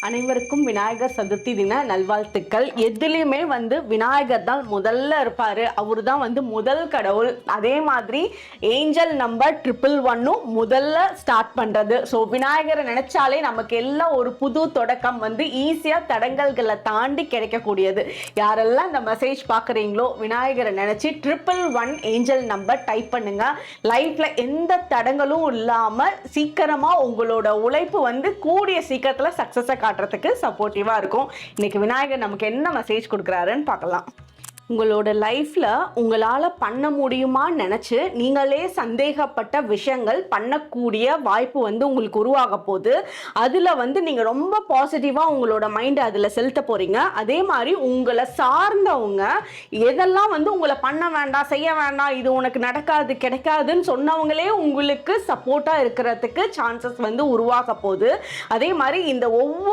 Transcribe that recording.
அனைவருக்கும் விநாயகர் சதுர்த்தி தின நல்வாழ்த்துக்கள். எதுலேயுமே விநாயகர் தான் முதல்ல இருப்பார். அவர் தான் முதல் கடவுள். அதே மாதிரி ஏஞ்சல் நம்பர் 111 முதல்ல ஸ்டார்ட் பண்ணுறது. ஸோ விநாயகரை நினச்சாலே நமக்கு எல்லாம் ஒரு புது தொடக்கம் ஈஸியாக தடங்கல்களை தாண்டி கிடைக்கக்கூடியது. யாரெல்லாம் இந்த மெசேஜ் பார்க்குறீங்களோ விநாயகரை நினச்சி 111 ஏஞ்சல் நம்பர் டைப் பண்ணுங்க. லைஃப்பில் எந்த தடங்களும் இல்லாமல் சீக்கிரமாக உங்களோட உழைப்பு கூடிய சீக்கிரத்தில் சக்ஸஸை காட்டுறதுக்கு சப்போர்ட்டிவாக இருக்கும். இன்னைக்கு விநாயகர் நமக்கு என்ன மெசேஜ் கொடுக்குறாருன்னு பார்க்கலாம். உங்களோட லைஃப்பில் உங்களால் பண்ண முடியுமான்னு நினச்சி நீங்களே சந்தேகப்பட்ட விஷயங்கள் பண்ணக்கூடிய வாய்ப்பு உங்களுக்கு உருவாக போகுது. அதில் நீங்கள் ரொம்ப பாசிட்டிவாக உங்களோட மைண்டை அதில் செலுத்த போகிறீங்க. அதே மாதிரி உங்களை சார்ந்தவங்க எதெல்லாம் உங்களை பண்ண வேண்டாம், செய்ய வேண்டாம், இது உனக்கு நடக்காது, கிடைக்காதுன்னு சொன்னவங்களே உங்களுக்கு சப்போர்ட்டாக இருக்கிறதுக்கு சான்சஸ் உருவாக போகுது. அதே மாதிரி இந்த ஒவ்வொரு